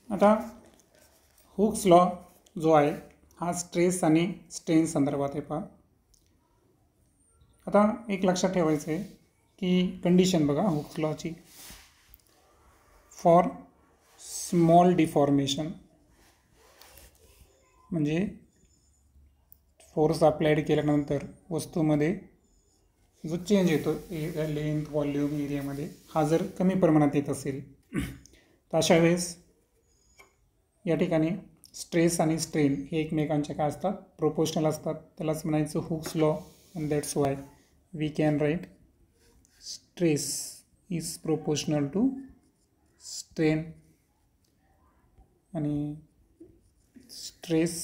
आता Hooke's law जो आहे हा स्ट्रेस आणि स्ट्रेन संदर्भात आहे. पहा आता एक लक्षात ठेवायचं आहे की कंडिशन बघा हुक्स लॉची, फॉर स्मॉल डिफॉर्मेशन म्हणजे फोर्स अप्लाइड केल्यानंतर वस्तूमध्ये जो चेंज येतो लेंथ व्हॉल्यूम एरियामध्ये हा जर कमी प्रमाणात येत असेल तर अशा वेळेस या ठिकाणी स्ट्रेस आणि स्ट्रेन हे एकमेकांच्या काय असतात, प्रोपोर्शनल असतात. त्यालाच म्हणायचं Hooke's law. And that's why we can write stress is proportional to strain आणि स्ट्रेस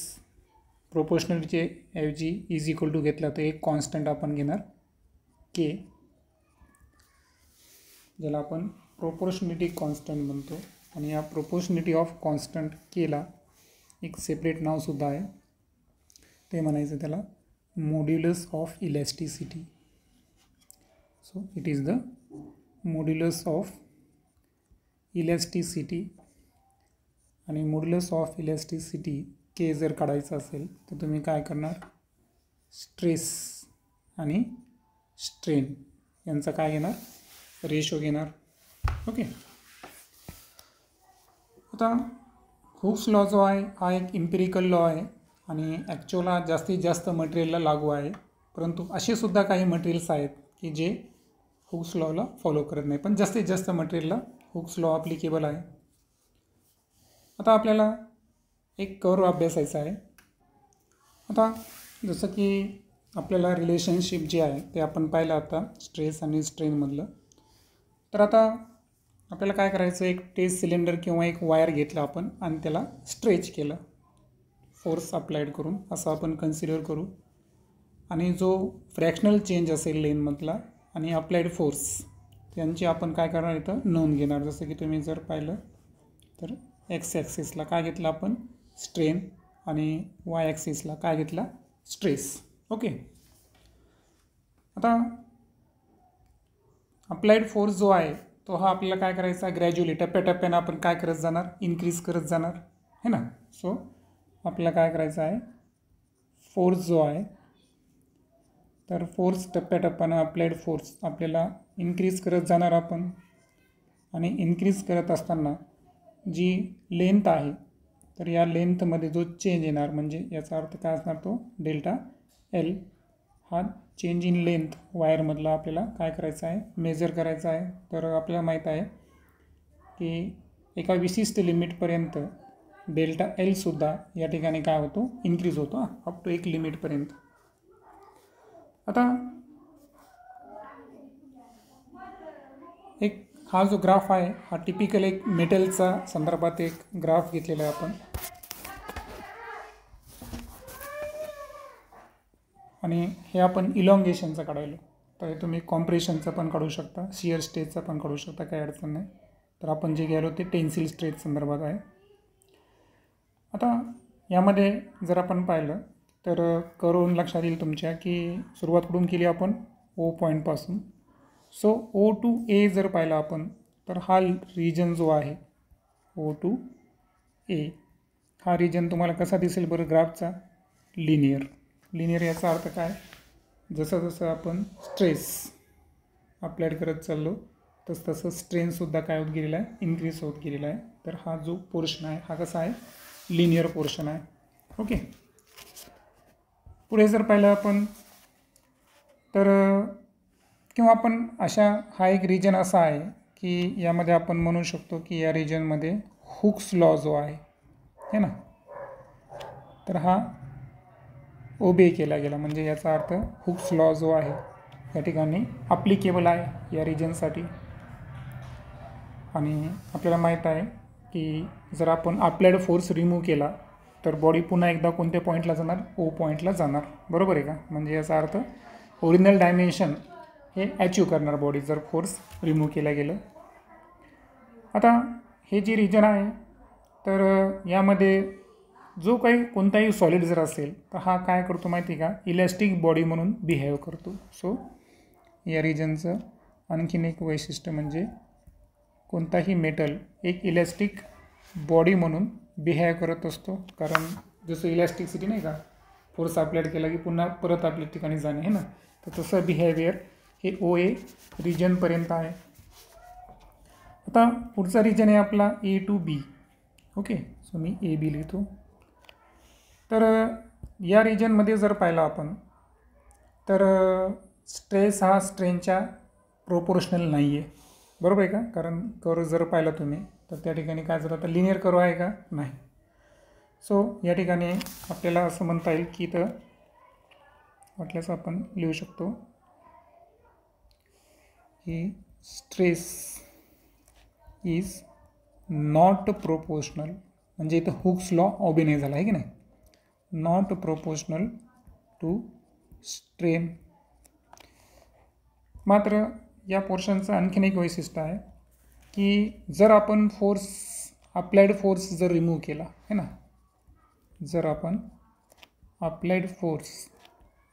प्रोपोर्शनलचे ऐवजी इज इक्वल टू घेतला तर एक कॉन्स्टंट आपण घेणार के, ज्याला आपण प्रोपोर्शनलिटी कॉन्स्टंट म्हणतो. आणि या प्रोपोर्शनलिटी ऑफ कॉन्स्टंट केला एक सेपरेट नावसुद्धा आहे, ते म्हणायचं त्याला modulus of elasticity. So it is the modulus of elasticity. आणि मॉड्युलस ऑफ इलॅस्टिसिटी के जर काढायचं असेल तर तुम्ही काय करणार, स्ट्रेस आणि स्ट्रेन यांचा काय घेणार, रेशो घेणार. ओके. आता हुक्स लॉ जो आहे हा एक इम्पिरिकल लॉ आहे आणि ॲक्च्युअल हा जास्तीत जास्त मटेरियलला लागू आहे. परंतु असे सुद्धा काही मटेरियल्स आहेत की जे हुक्स लॉला फॉलो करत नाही, पण जास्तीत जास्त मटेरियलला हुक्स लॉ ॲप्लिकेबल आहे. आता आपल्याला एक कर्व अभ्यासायचा आहे. आता जसं की आपल्याला रिलेशनशिप जे आहे ते आपण पाहिलं आता स्ट्रेस आणि स्ट्रेनमधलं. तर आता आपल्याला काय करायचं, एक टेस्ट सिलेंडर किंवा एक वायर घेतला आपण आणि त्याला स्ट्रेच केलं फोर्स अप्लाइड करून, असं आपण कन्सिडर करू. आणि जो फ्रॅक्शनल चेंज असेल लेनमधला आणि अप्लाइड फोर्स यांची आपण काय करणार इथं नोंद घेणार. जसं की तुम्ही जर पाहिलं तर एक्स ॲक्सिसला काय घेतलं आपण, स्ट्रेन, आणि वाय ॲक्सिसला काय घेतला, स्ट्रेस. ओके. आता अप्लाइड फोर्स जो आहे तो हा आपल्याला काय करायचा, ग्रॅज्युअली टप्प्याटप्प्यानं आपण काय करत जाणार, इन्क्रीज करत जाणार है ना. सो आपल्याला काय करायचं आहे, फोर्स जो आहे तर फोर्स टप्प्याटप्प्यानं अप्लाइड फोर्स आपल्याला इन्क्रीज करत जाणार आपण. आणि इन्क्रीज करत असताना जी लेंथ आहे तर या लेंथमध्ये जो चेंज येणार म्हणजे याचा अर्थ काय असणार, तो डेल्टा एल हा चेंज इन लेंथ वायरमधला आपल्याला काय करायचं आहे, मेजर करायचा आहे. तर आपल्याला माहीत आहे की एका विशिष्ट लिमिटपर्यंत डेल्टा एलसुद्धा या ठिकाणी काय होतो, इन्क्रीज होतो अप टू एक लिमिटपर्यंत. आता एक हा जो ग्राफ आहे हा टिपिकल एक मेटलचा संदर्भात एक ग्राफ घेतलेला आहे आपण. आणि हे आपण इलॉंगेशनचं काढायलो, तर तुम्ही कॉम्प्रेशनचं पण काढू शकता, शियर स्ट्रेसचं पण काढू शकता, काही अडचण नाही. तर आपण जे घ्यायलो ते टेन्सिल स्ट्रेस संदर्भात आहे. आता यामध्ये जर आपण पाहिलं तर करून लक्षात येईल तुमच्या की सुरुवात कुठून केली आपण, ओ पॉईंटपासून. सो ओ टू ए जर पाहिला आपण तर हा रिजन जो आहे ओ टू ए हा रिजन तुम्हाला कसा दिसेल बरं ग्राफचा, लिनियर. लिनियर याचा अर्थ काय, जसं जसं आपण स्ट्रेस अप्लाइड करत चाललो तसं स्ट्रेनसुद्धा काय होत गेलेला आहे, इन्क्रीज होत गेलेला आहे. तर हा जो पोर्शन आहे हा कसा आहे, लिनियर पोर्शन आहे. ओके. पुढे जर पाहिलं आपण तर किंवा आपण अशा हा एक रिजन असा आहे की यामध्ये आपण म्हणू शकतो की या रिजनमध्ये हुक्स लॉ जो आहे है ना, तर हा ओबे केला गेला. म्हणजे याचा अर्थ हुक्स लॉ जो आहे या ठिकाणी अप्लिकेबल आहे या रिजनसाठी. आणि आपल्याला माहीत आहे की जर आपण अप्लाइड फोर्स रिमूव्ह केला तर बॉडी पुन्हा एकदा कोणत्या पॉईंटला जाणार, ओ पॉईंटला जाणार. बरोबर आहे का. म्हणजे याचा अर्थ ओरिजिनल डायमेन्शन हे अचीव करणार बॉडी जर फोर्स रिमूव्ह केलं गेलं. आता हे जे रिजन आहे तर यामध्ये जो काही कोणताही सॉलिड जर असेल तर हा काय करतो माहिती का, इलॅस्टिक बॉडी म्हणून बिहेव करतो. सो या रिजनचं आणखीन एक वैशिष्ट्य म्हणजे कोणताही मेटल एक इलॅस्टिक बॉडी म्हणून बिहेव करत असतो, कारण जसं इलॅस्टिसिटी नाही का, फोर्स अप्लाइड केला की पुन्हा परत आपल्या ठिकाणी जाणे आहे ना, तर तसं बिहेवियर हे OA रिजनपर्यंत आहे. आता पुढचा रिजन आहे आपला A to B. Okay, so me AB लिहितो. तर या रिजनमध्ये जर पाहिलं आपण तर स्ट्रेस हा स्ट्रेनच्या प्रोपोर्शनल नाही आहे, बरोबर आहे का, कारण कर्व जर पाहिला तुम्ही तर त्या ठिकाणी काय झालं, तर लिनियर कर्व आहे का, नाही. सो या ठिकाणी आपल्याला असं म्हणता येईल की तर वाटल्यास आपण लिहू शकतो की स्ट्रेस इज नॉट प्रोपोर्शनल, म्हणजे इथं हुक्स लॉ ऑबे नाही झाला आहे की नाही, नॉट प्रोपोर्शनल टू स्ट्रेन. मात्र या पोर्शनचं आणखीन एक वैशिष्ट्य आहे की जर आपण अप्लाइड फोर्स जर रिमूव्ह केला है ना, जर आपण अप्लाइड फोर्स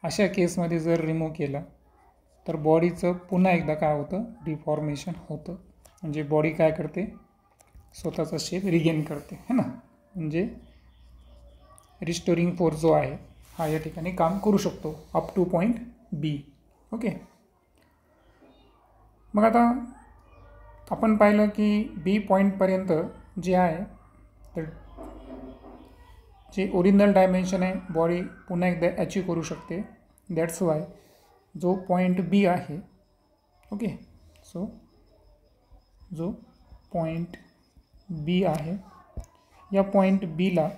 अशा केसमध्ये जर रिमूव्ह केला तर बॉडीचं पुन्हा एकदा काय होतं, डिफॉर्मेशन होतं. म्हणजे बॉडी काय करते, स्वतःचा शेप रिगेन करते है ना, म्हणजे रिस्टोरिंग फोर्स जो आहे हा या ठिकाणी काम करू शकतो up two point B. Okay, मग आता आपण पाहिलं की B पॉईंटपर्यंत जे आहे तर जे ओरिजिनल डायमेन्शन आहे बॉडी पुन्हा एकदा अचीव करू शकते. दॅट्स वाय जो पॉईंट B आहे, ओके, सो जो पॉईंट B आहे या पॉईंट Bला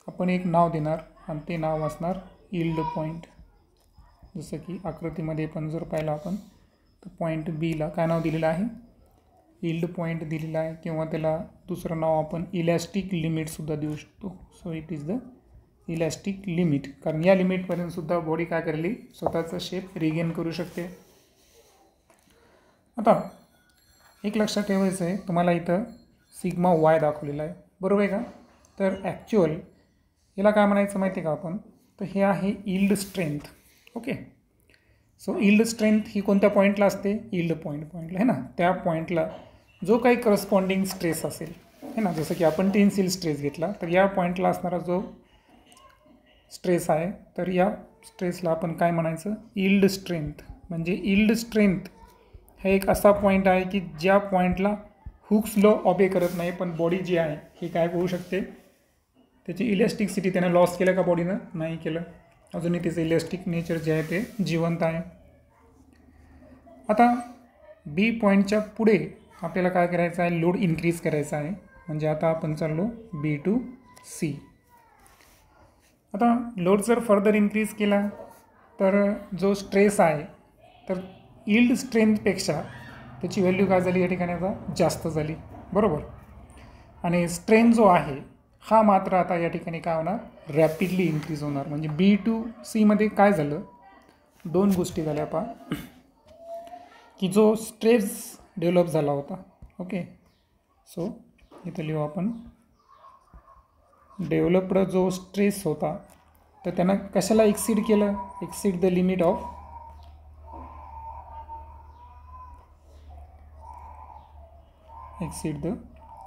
आपण एक नाव देणार आणि ते नाव असणार यील्ड पॉईंट. जसं की आकृतीमध्ये पण जर पाहिलं आपण तर पॉईंट Bला काय नाव दिलेलं आहे, यील्ड पॉईंट दिलेला आहे, किंवा त्याला दुसरं नाव आपण इलॅस्टिक लिमिटसुद्धा देऊ शकतो. So it is the elastic limit, कारण या लिमिटपर्यंत सुद्धा बॉडी काय करेल, स्वतःचा शेप रिगेन करू शकते. आता एक लक्षात ठेवायचं आहे तुम्हाला, इथं सिग्मा Y दाखवलेला आहे, बरोबर आहे का. तर ॲक्च्युअल याला काय म्हणायचं माहिती आहे का आपण, तर हे आहे yield strength. Okay, so yield strength ही कोणत्या पॉईंटला असते, यील्ड पॉईंटला आहे ना, त्या पॉईंटला जो काही करस्पॉन्डिंग स्ट्रेस असेल है ना, जसं की आपण टेन्सिल स्ट्रेस घेतला तर या पॉईंटला असणारा जो स्ट्रेस आहे तर या स्ट्रेसला आपण काय म्हणायचं, यील्ड स्ट्रेंथ. म्हणजे यील्ड स्ट्रेंथ हा एक असा पॉईंट आहे की ज्या पॉईंटला हुक्स लॉ ऑबे करत नाही, पण बॉडी जी आहे ही काय करू शकते, त्याची इलॅस्टिसिटी त्यानं लॉस केलं का, बॉडीनं नाही केलं, अजूनही त्याचं इलॅस्टिक नेचर जे आहे ते जिवंत आहे. आता B पॉईंटच्या पुढे आपल्याला काय करायचं आहे, लोड इन्क्रीज करायचा आहे. म्हणजे आता आपण चाललो B to C. आता लोड जर फर्दर इन्क्रीज केला तर जो स्ट्रेस आहे तर यील्ड स्ट्रेंथपेक्षा त्याची व्हॅल्यू काय झाली या ठिकाणी, आता जास्त झाली, बरोबर. आणि स्ट्रेन जो आहे हा मात्र आता या ठिकाणी काय होणार, रॅपिडली इन्क्रीज होणार. म्हणजे B to C मध्ये काय झालं, दोन गोष्टी झाल्या पहा, की जो स्ट्रेस डेव्हलप झाला होता, ओके, सो इथं लिहू आपण डेव्हलप्ड जो स्ट्रेस होता तर त्यानं कशाला एक्सीड केलं, exceed the limit of exceed the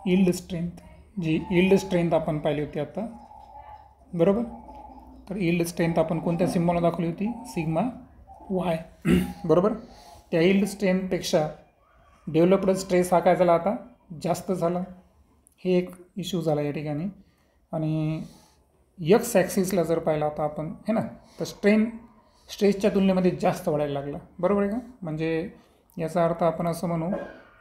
yield strength. जी यील्ड स्ट्रेंथ आपण पाहिली होती आता, बरोबर. तर यील्ड स्ट्रेंथ आपण कोणत्या सिम्बॉलला दाखवली होती, सिग्मा Y, बरोबर. त्या यील्ड स्ट्रेंथपेक्षा डेव्हलप्ड स्ट्रेस हा काय झाला, आता जास्त झाला. हे एक इश्यू झाला या ठिकाणी. आणि एक्स ॲक्सिसला जर पाहिला होता आपण है ना, तर स्ट्रेसच्या तुलनेमध्ये जास्त वाढायला लागला, बरोबर आहे का. म्हणजे याचा अर्थ आपण असं म्हणू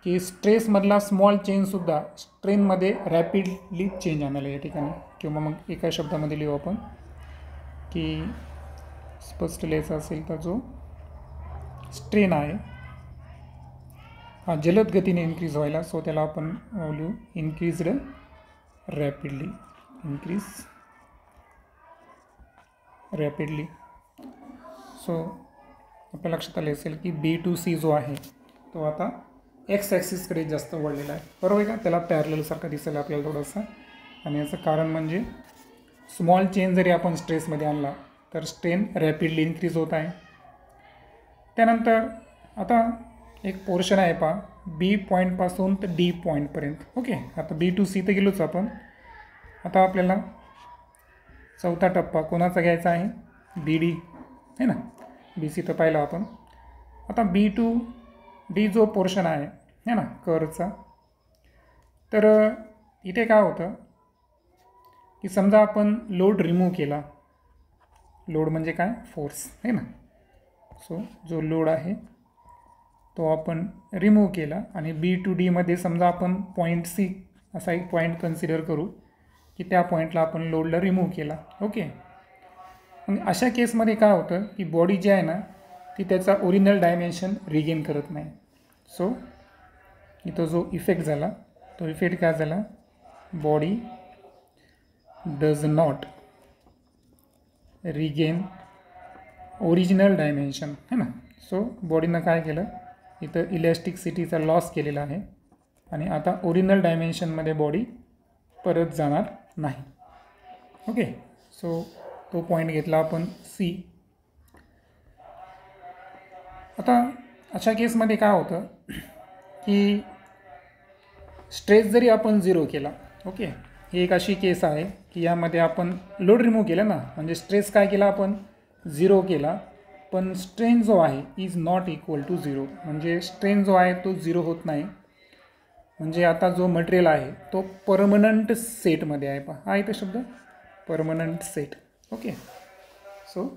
की स्ट्रेसमधला स्मॉल चेंजसुद्धा स्ट्रेनमध्ये रॅपिडली चेंज आणायला या ठिकाणी. किंवा मग एका शब्दामध्ये लिहू आपण की स्पष्ट लिहायचं असेल तर जो स्ट्रेन आहे हा जलद गतीने इन्क्रीज व्हायला, सो त्याला आपण लिहू increased rapidly, increase rapidly. So आपल्या लक्षात आले असेल की B to C जो आहे तो आता एक्स ॲक्सिसकडे जास्त वळलेला आहे, बरोबर आहे का. त्याला पॅरललसारखं दिसेल आपल्याला थोडंसं. आणि याचं कारण म्हणजे स्मॉल चेंज जरी आपण स्ट्रेसमध्ये आणला तर स्ट्रेन रॅपिडली इन्क्रीज होत आहे. त्यानंतर आता एक पोर्शन आहे पहा B पॉईंटपासून तर D पॉईंटपर्यंत. ओके, आता B to C तर गेलोच आपण, आता आपल्याला चौथा टप्पा कोणाचा घ्यायचा आहे, बी डी है ना. बी सी तर पाहिलं आपण. आता बी टू डी जो पोर्शन आहे है ना कर्वचा, तर इथे काय होतं की समजा आपण लोड रिमूव्ह केला. लोड म्हणजे काय, फोर्स है ना. सो जो लोड आहे तो आपण रिमूव्ह केला आणि बी टू डीमध्ये समजा आपण पॉईंट सी असा एक पॉईंट कन्सिडर करू की त्या पॉईंटला आपण लोडला रिमूव्ह केला. ओके. मग अशा केसमध्ये काय होतं की बॉडी जी आहे ना ती त्याचा ओरिजिनल डायमेन्शन रिगेन करत नाही. सो इथं जो इफेक्ट झाला तो इफेक्ट काय झाला, body does not regain original dimension है ना. सो बॉडीनं काय केलं, इथं इलॅस्टिसिटीचा लॉस केलेला आहे आणि आता ओरिजिनल डायमेन्शनमध्ये बॉडी परत जाणार नाही. ओके. सो तो पॉईंट घेतला आपण सी. आता अशा केसमध्ये काय होतं की स्ट्रेस जरी आपण 0 केला, ओके, ही एक अशी केस आहे की यामध्ये आपण लोड रिमूव्ह केला ना, म्हणजे स्ट्रेस काय केला आपण 0 केला, पण स्ट्रेन जो आहे इज नॉट इक्वल टू 0. म्हणजे स्ट्रेन जो आहे तो 0 होत नाही. म्हणजे आता जो मटेरियल आहे तो परमनंट सेटमध्ये आहे. पहा, हा इथे शब्द परमनंट सेट. ओके. सो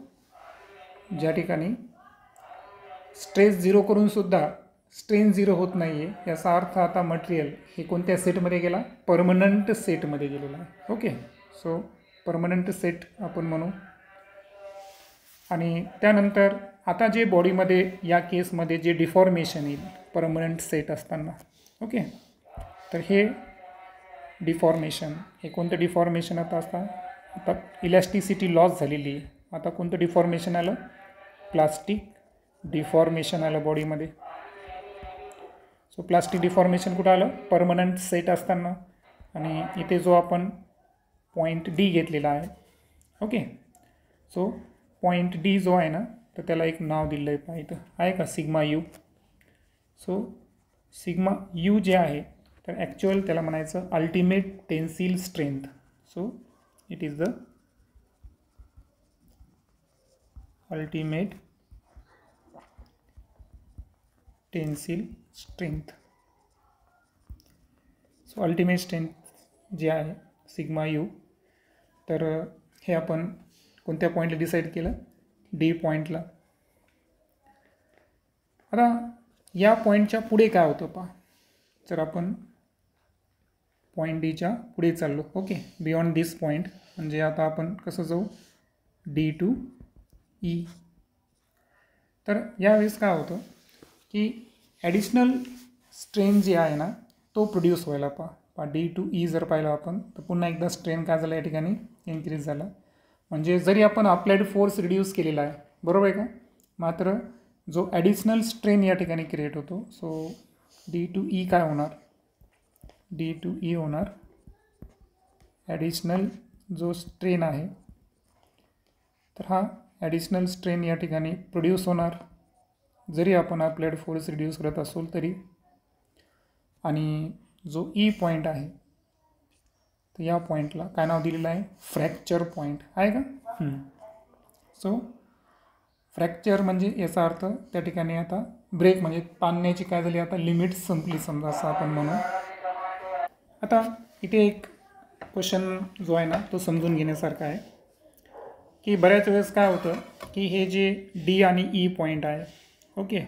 ज्या ठिकाणी स्ट्रेस 0 करून सुद्धा स्ट्रेन 0 होत नाही आहे, याचा अर्थ आता मटेरियल हे कोणत्या सेटमध्ये गेला, परमनंट सेटमध्ये गेलेला आहे. ओके. सो परमनंट सेट आपण म्हणू. आणि त्यानंतर आता जे बॉडीमध्ये या केसमध्ये जे डिफॉर्मेशन येईल परमनंट सेट असताना, ओके, तर हे डिफॉर्मेशन, हे कोणतं डिफॉर्मेशन आता असतं, आता इलॅस्टिसिटी लॉस झालेली आहे. आता कोणतं डिफॉर्मेशन आलं, प्लास्टिक डिफॉर्मेशन आलं बॉडीमध्ये. सो प्लास्टिक डिफॉर्मेशन कुठं आलं, परमनंट सेट असताना. आणि इथे जो आपण पॉईंट डी घेतलेला आहे, ओके, सो पॉईंट डी जो आहे ना तर त्याला एक नाव दिलं आहे. पहा इथं आहे का, sigma you. So sigma you जे आहे तर ॲक्च्युअल त्याला म्हणायचं ultimate tensile strength. So it is the ultimate tensile strength. So ultimate strength जे आहे सिग्मा यू, तर हे आपण कोणत्या पॉईंटला डिसाईड केलं, डी पॉईंटला. आता या पॉईंटच्या पुढे काय होतं पहा, जर आपण पॉईंट डीच्या पुढे चाललो, ओके, बियॉन्ड दिस पॉईंट, म्हणजे आता आपण कसं जाऊ, डी टू ई. तर यावेळेस काय होतं की ॲडिशनल स्ट्रेन जे आहे ना तो प्रोड्यूस व्हायला पहा डी टू ई जर पाहिलं आपण तर पुन्हा एकदा स्ट्रेन काय झाला या ठिकाणी, इन्क्रीज झाला. म्हणजे जरी आपण अप्लाइड फोर्स रिड्यूस केलेला आहे, बरोबर आहे का, मात्र जो ॲडिशनल स्ट्रेन या ठिकाणी क्रिएट होतो. सो डी टू ई काय होणार, डी टू ई होणार ॲडिशनल जो स्ट्रेन आहे, तर हा ॲडिशनल स्ट्रेन या ठिकाणी प्रोड्यूस होणार जरी आपण अप्लाइड फोर्स रिड्यूस करत असू तरी. आणि जो ई पॉईंट आहे तर या पॉईंटला काय नाव दिलेलं आहे, फ्रॅक्चर पॉईंट आहे का. सो फ्रॅक्चर म्हणजे याचा अर्थ त्या ठिकाणी आता ब्रेक म्हणजे ताणण्याची काय झाली, आता लिमिट संपली समजा असं आपण म्हणू. आता इथे एक क्वेश्चन जो आहे ना तो समजून घेण्यासारखा आहे की बऱ्याच वेळेस काय होतं की हे जे डी आणि ई पॉईंट आहे, ओके,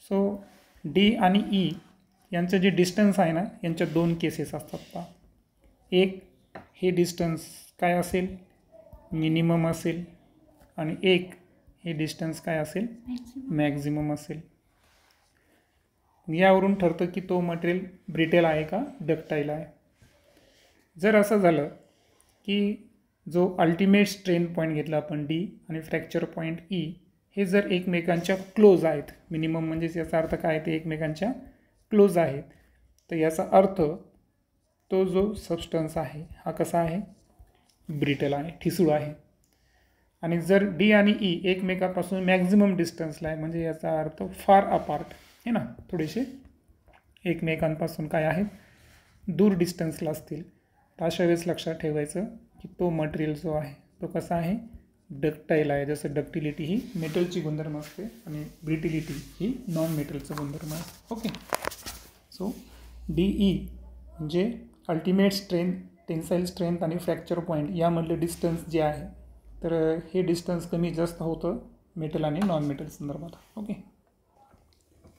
सो डी आणि ई यांचं जे डिस्टन्स आहे ना यांच्या दोन केसेस असतात पहा. एक हे डिस्टन्स काय असेल, मिनिमम असेल, आणि एक हे डिस्टन्स काय असेल, मॅक्झिमम असेल. यावरून ठरतं की तो मटेरियल ब्रिटेल आहे का डक्टाईल आहे. जर असं झालं की जो अल्टिमेट स्ट्रेन पॉईंट घेतला आपण डी आणि फ्रॅक्चर पॉईंट ई हे जर एकमेकांच्या क्लोज आहेत, मिनिमम म्हणजेच याचा अर्थ काय, ते एकमेकांच्या क्लोज आहेत, तर याचा अर्थ तो जो सबस्टन्स आहे हा कसा आहे, ब्रिटल आहे, ठिसूळ आहे. आणि जर डी आणि ई एकमेकापासून मॅक्झिमम डिस्टन्सला आहे म्हणजे याचा अर्थ फार अपार्ट आहे ना, थोडेसे एकमेकांपासून काय आहेत, दूर डिस्टन्सला असतील, तर अशा वेळेस लक्षात ठेवायचं की तो मटेरियल जो आहे तो कसा आहे, डक्टाईल आहे. जसं डक्टिलिटी ही मेटलची गुणधर्म असते आणि ब्रिटिलिटी ही नॉन मेटलचं गुणधर्म असते. ओके. सो DE म्हणजे अल्टिमेट स्ट्रेंथ, टेन्साईल स्ट्रेंथ आणि फ्रॅक्चर पॉईंट यामधले डिस्टन्स जे आहे, तर हे डिस्टन्स कमी जास्त होतं मेटल आणि नॉन मेटल संदर्भात. ओके.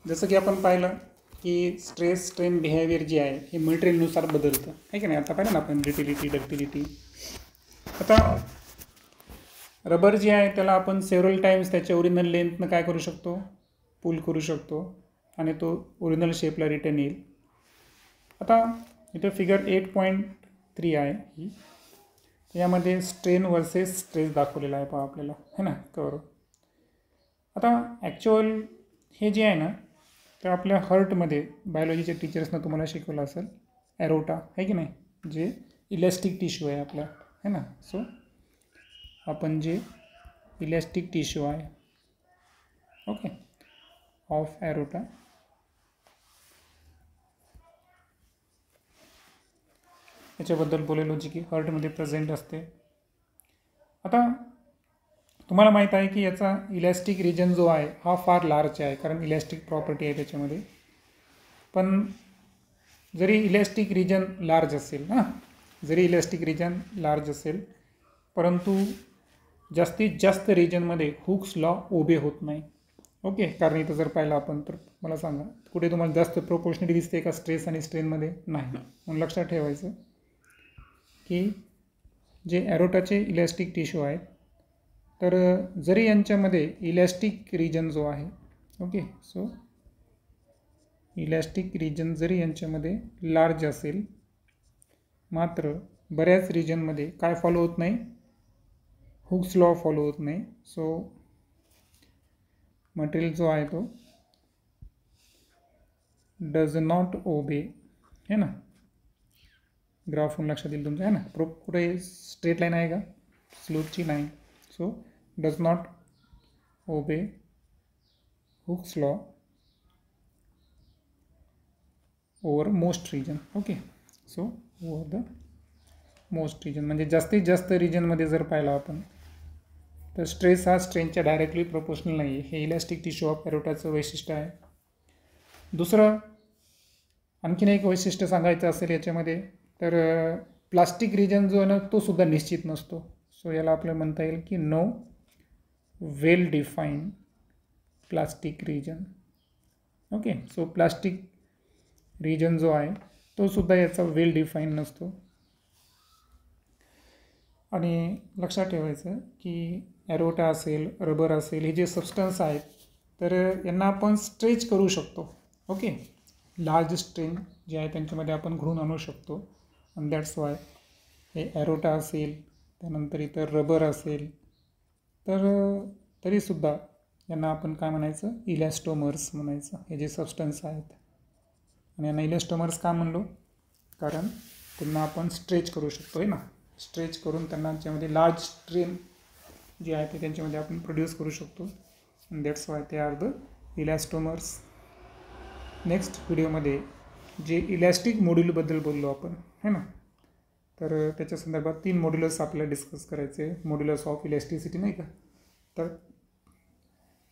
जसं की आपण पाहिलं की स्ट्रेस स्ट्रेन बिहेवियर जे आहे हे मटेरियलनुसार बदलतं, आहे की नाही. आता पाहिलं ना आपण ब्रिटिलिटी, डक्टिलिटी. आता रबर जे आहे त्याला आपण सेव्हरल टाइम्स त्याच्या ओरिजिनल लेंथनं काय करू शकतो, पुल करू शकतो आणि तो ओरिजिनल शेपला रिटर्न येईल. आता इथं फिगर 8.3 आहे ही, यामध्ये स्ट्रेन वर्सेस स्ट्रेस दाखवलेला आहे पहा आपल्याला, है ना, कवर. आता ॲक्च्युअल हे जे आहे ना, तर आपल्या हर्टमध्ये बायोलॉजीच्या टीचर्सनं तुम्हाला शिकवलं असेल ॲरोटा, आहे की नाही, जे इलॅस्टिक टिश्यू आहे आपला, है ना. सो आपण जे इलॅस्टिक टिश्यू आहे, ओके, ऑफ ॲरोटा, याच्याबद्दल बोललेलो जी की हर्टमध्ये प्रेझेंट असते. आता तुम्हाला माहीत आहे की याचा इलॅस्टिक रिजन जो आहे हा फार लार्ज आहे, कारण इलॅस्टिक प्रॉपर्टी आहे त्याच्यामध्ये. पण जरी इलॅस्टिक रिजन लार्ज असेल जरी इलॅस्टिक रिजन लार्ज असेल, परंतु जास्तीत जास्त रिजनमध्ये हुक्स लॉ ओबे होत नाही. ओके. कारण इथं जर पाहिलं आपण तर मला सांगा कुठे तुम्हाला जास्त प्रोपोर्शनली दिसते का स्ट्रेस आणि स्ट्रेनमध्ये? नाही. म्हणून लक्षात ठेवायचं की जे ॲरोटाचे इलॅस्टिक टिश्यू आहेत, तर जरी यांच्यामध्ये इलॅस्टिक रिजन जो आहे, ओके, सो इलॅस्टिक रिजन जरी यांच्यामध्ये लार्ज असेल, मात्र बऱ्याच रिजनमध्ये काय फॉलो होत नाही, हुक्स लॉ फॉलो होत नाही. सो मटेरियल जो आहे तो डज नॉट ओबे, है ना. ग्राफहून लक्षात येईल तुमचं, आहे ना. कुठे स्ट्रेट लाईन आहे का, स्लोपची नाही. So does not obey Hooke's law over most region. Okay. So over the most region म्हणजे जास्तीत जास्त रिजनमध्ये जर पाहिलं आपण तर स्ट्रेस हा स्ट्रेनच्या डायरेक्टली प्रोपोर्शनल नाही आहे. हे इलॅस्टिक टिश्यू ऑफ ॲरोटाचं वैशिष्ट्य आहे. दुसरं आणखीन एक वैशिष्ट्य सांगायचं असेल याच्यामध्ये, तर प्लास्टिक रिजन जो आहे ना तो सुद्धा निश्चित नसतो. सो याला आपल्याला म्हणता येईल की no well define plastic region. Okay. So plastic region जो आहे तो सुद्धा याचा वेल डिफाईन नसतो. आणि लक्षात ठेवायचं की ॲरोटा असेल, रबर असेल, हे जे सबस्टन्स आहेत तर यांना आपण स्ट्रेच करू शकतो. ओके. लार्ज स्ट्रेन जे आहे त्यांच्यामध्ये आपण घडून आणू शकतो. आणि दॅट्स वाय हे ॲरोटा असेल, त्यानंतर इतर रबर असेल, तर तरीसुद्धा यांना आपण काय म्हणायचं, इलॅस्टोमर्स म्हणायचं, हे जे सबस्टन्स आहेत. आणि यांना इलॅस्टोमर्स का म्हणलो, कारण त्यांना आपण स्ट्रेच करू शकतो, आहे ना. स्ट्रेच करून त्यांना त्याच्यामध्ये लार्ज स्ट्रेन जे आहे ते त्यांच्यामध्ये आपण प्रोड्यूस करू शकतो. आणि दॅट्स वाय ते आर द इलॅस्टोमर्स. नेक्स्ट व्हिडिओमध्ये जे इलॅस्टिक मॉड्यूलबद्दल बोललो आपण, है ना, तर त्याच्या संदर्भात 3 मॉड्युलस आपल्याला डिस्कस करायचे. मॉड्युलस ऑफ इलॅस्टिसिटी, नाही का. तर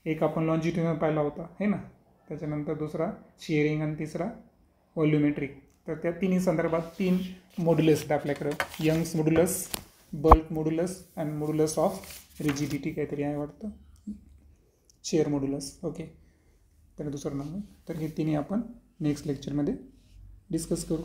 एक आपण लॉन्जिट्युडिनल पाहिला होता, है ना. त्याच्यानंतर दुसरा शिअरिंग आणि तिसरा व्हॉल्युमेट्रिक. तर त्या तिन्ही संदर्भात 3 मॉड्युलस आहेत आपल्याकडं. यंग्स मॉड्युलस, बल्क मॉड्युलस आणि मॉड्युलस ऑफ रिजिडिटी काहीतरी आहे वाटतं, शेअर मॉड्युलस. ओके. तर दुसरं नाव आहे. तर हे तिन्ही आपण नेक्स्ट लेक्चरमध्ये डिस्कस करू.